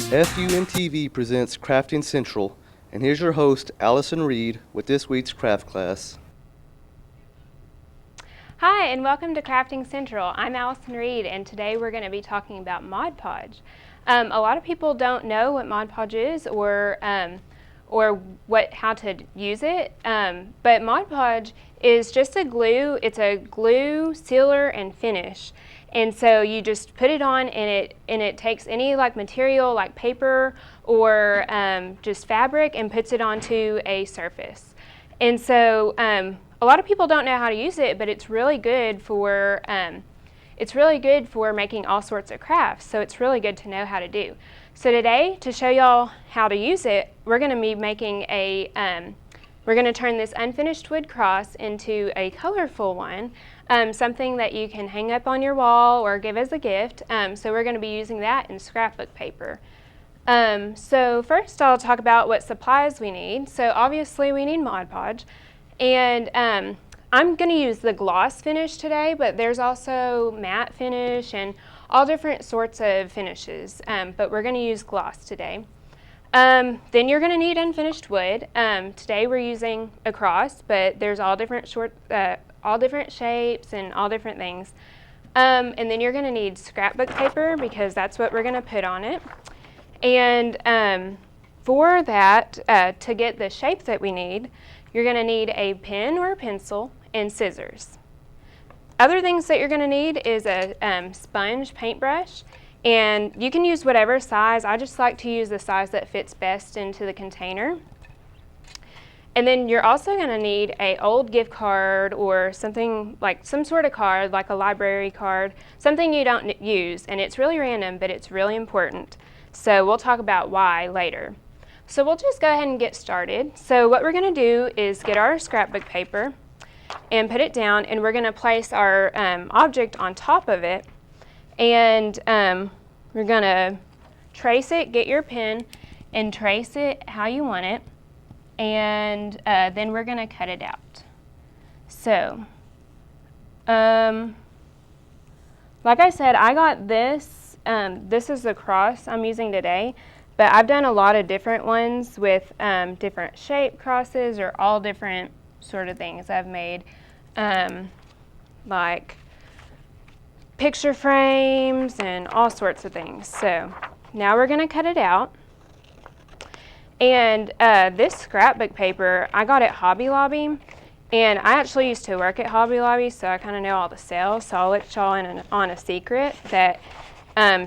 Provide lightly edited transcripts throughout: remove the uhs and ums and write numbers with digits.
FUNTV presents Crafting Central, and here's your host, Allison Reid, with this week's craft class. Hi, and welcome to Crafting Central. I'm Allison Reid, and today we're going to be talking about Mod Podge. A lot of people don't know what Mod Podge is or how to use it, but Mod Podge is just a glue. It's a glue, sealer, and finish. And so you just put it on, and it takes any material like paper or just fabric and puts it onto a surface. And so a lot of people don't know how to use it, but it's really good for making all sorts of crafts. So it's really good to know how to do. So today, to show y'all how to use it, we're going to be making we're going to turn this unfinished wood cross into a colorful one. Something that you can hang up on your wall or give as a gift. So we're going to be using that in scrapbook paper. So first I'll talk about what supplies we need. So obviously we need Mod Podge, and I'm going to use the gloss finish today, but there's also matte finish and all different sorts of finishes, but we're going to use gloss today. Then you're going to need unfinished wood. Today we're using a cross, but there's all different shapes and all different things. And then you're going to need scrapbook paper because that's what we're going to put on it. And for that, to get the shape that we need, you're going to need a pen or a pencil and scissors. Other things that you're going to need is a sponge paintbrush, and you can use whatever size. I just like to use the size that fits best into the container. And then you're also going to need an old gift card or something like some sort of card, like a library card, something you don't use. And it's really random, but it's really important. So we'll talk about why later. So we'll just go ahead and get started. So what we're going to do is get our scrapbook paper and put it down, and we're going to place our object on top of it. And we're going to trace it, get your pen, and trace it how you want it. And then we're going to cut it out. So, like I said, I got this. This is the cross I'm using today, but I've done a lot of different ones with different shape crosses or all different sort of things I've made, like picture frames and all sorts of things. So now we're going to cut it out. And this scrapbook paper, I got at Hobby Lobby, and I actually used to work at Hobby Lobby, so I kind of know all the sales. So I'll let y'all in on a secret that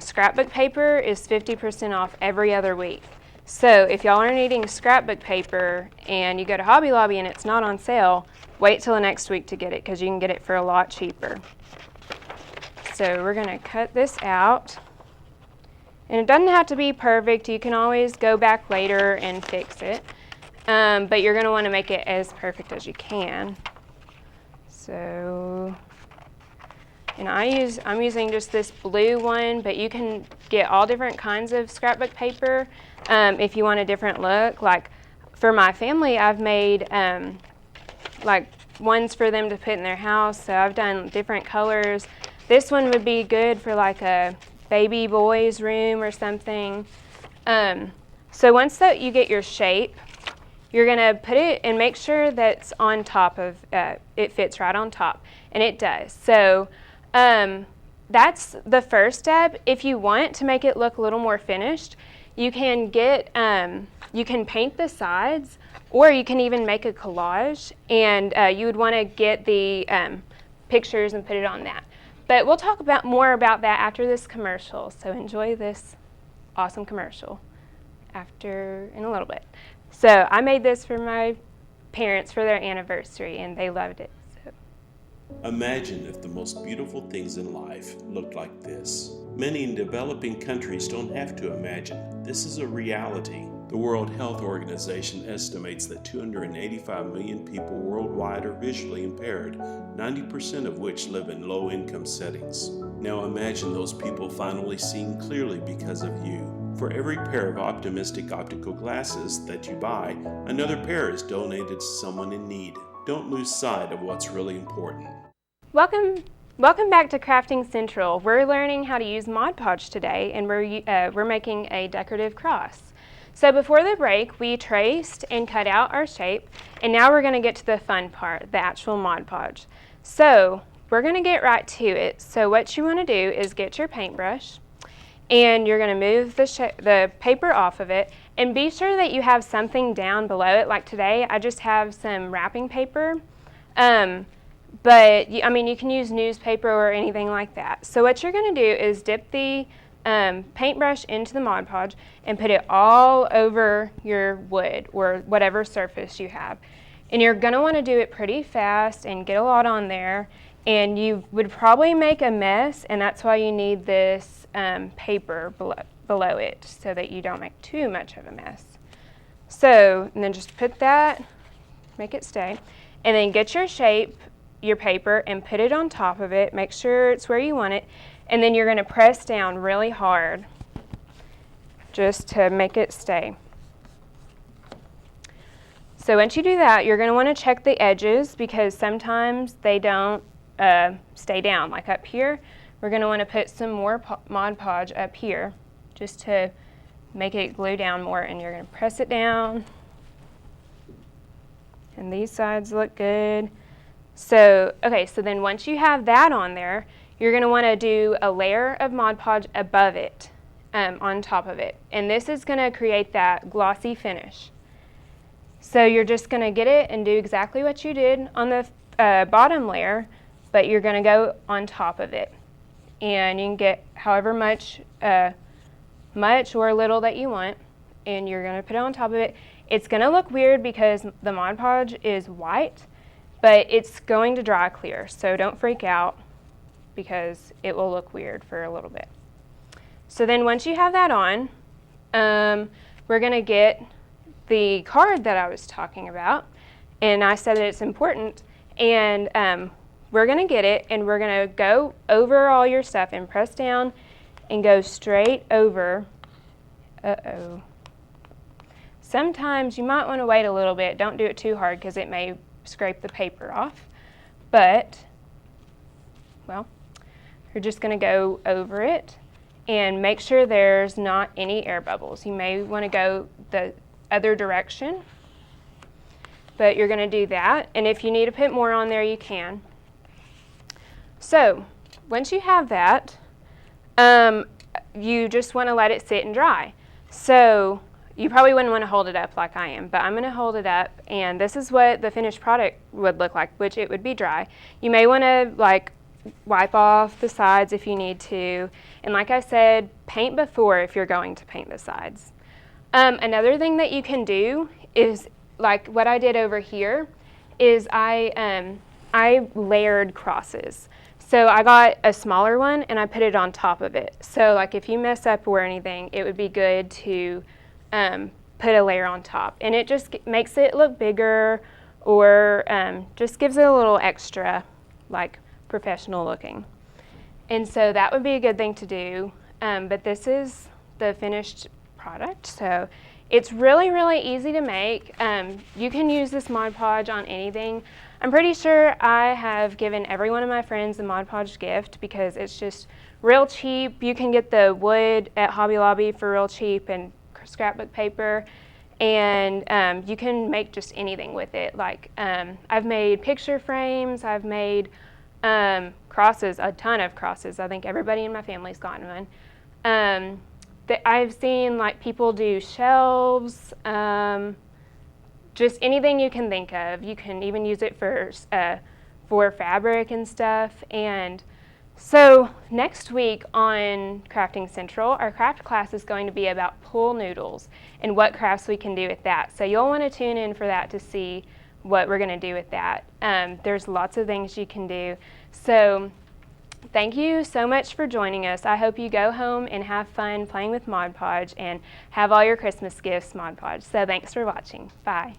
scrapbook paper is 50% off every other week. So if y'all are needing scrapbook paper and you go to Hobby Lobby and it's not on sale, wait till the next week to get it because you can get it for a lot cheaper. So we're going to cut this out. And it doesn't have to be perfect. You can always go back later and fix it. But you're going to want to make it as perfect as you can. So, and I'm using just this blue one, but you can get all different kinds of scrapbook paper if you want a different look. Like for my family, I've made like ones for them to put in their house. So I've done different colors. This one would be good for like a baby boy's room or something. So once that you get your shape, you're going to put it and make sure that's on top of it fits right on top, and it does. So that's the first step. If you want to make it look a little more finished, you can get you can paint the sides, or you can even make a collage, and you would want to get the pictures and put it on that. But we'll talk more about that after this commercial, so enjoy this awesome commercial in a little bit. So I made this for my parents for their anniversary, and they loved it. So. Imagine if the most beautiful things in life looked like this. Many in developing countries don't have to imagine. This is a reality. The World Health Organization estimates that 285 million people worldwide are visually impaired, 90% of which live in low-income settings. Now imagine those people finally seeing clearly because of you. For every pair of optimistic optical glasses that you buy, another pair is donated to someone in need. Don't lose sight of what's really important. Welcome Welcome back to Crafting Central. We're learning how to use Mod Podge today, and we're making a decorative cross. So before the break, we traced and cut out our shape, and now we're going to get to the fun part, the actual Mod Podge. So we're going to get right to it. So what you want to do is get your paintbrush, and you're going to move the paper off of it, and be sure that you have something down below it. Like today, I just have some wrapping paper. But you can use newspaper or anything like that. So what you're going to do is dip the paintbrush into the Mod Podge and put it all over your wood or whatever surface you have. And you're going to want to do it pretty fast and get a lot on there. And you would probably make a mess, and that's why you need this paper below it so that you don't make too much of a mess. So, and then just put that, make it stay, and then get your shape, your paper, and put it on top of it. Make sure it's where you want it, and then you're going to press down really hard just to make it stay. So once you do that, you're going to want to check the edges because sometimes they don't stay down. Like up here, we're going to want to put some more Mod Podge up here just to make it glue down more, and you're going to press it down. And these sides look good. So, okay, so then once you have that on there, you're going to want to do a layer of Mod Podge above it, on top of it. And this is going to create that glossy finish. So you're just going to get it and do exactly what you did on the bottom layer, but you're going to go on top of it. And you can get however much or little that you want, and you're going to put it on top of it. It's going to look weird because the Mod Podge is white, but it's going to dry clear, so don't freak out because it will look weird for a little bit. So then once you have that on, we're going to get the card that I was talking about, and I said that it's important, and we're going to get it, and we're going to go over all your stuff and press down and go straight over. Uh-oh. Sometimes you might want to wait a little bit. Don't do it too hard because it may scrape the paper off, but, well, you're just going to go over it and make sure there's not any air bubbles. You may want to go the other direction, but you're going to do that, and if you need to put more on there, you can. So, once you have that, you just want to let it sit and dry. So, you probably wouldn't want to hold it up like I am, but I'm going to hold it up, and this is what the finished product would look like, which it would be dry. You may want to wipe off the sides if you need to, and like I said, paint before if you're going to paint the sides. Another thing that you can do is, like what I did over here, is I layered crosses. So I got a smaller one and I put it on top of it. So like if you mess up or anything, it would be good to put a layer on top, and it just makes it look bigger, or just gives it a little extra professional looking. And so that would be a good thing to do, but this is the finished product, so it's really, really easy to make. You can use this Mod Podge on anything. I'm pretty sure I have given every one of my friends the Mod Podge gift because it's just real cheap. You can get the wood at Hobby Lobby for real cheap, and scrapbook paper, and you can make just anything with it. I've made picture frames, I've made crosses, a ton of crosses. I think everybody in my family's gotten one. I've seen people do shelves, just anything you can think of. You can even use it for fabric and stuff. And so next week on Crafting Central, our craft class is going to be about pool noodles and what crafts we can do with that. So you'll want to tune in for that to see what we're going to do with that. There's lots of things you can do. So thank you so much for joining us. I hope you go home and have fun playing with Mod Podge and have all your Christmas gifts Mod Podge. So thanks for watching. Bye.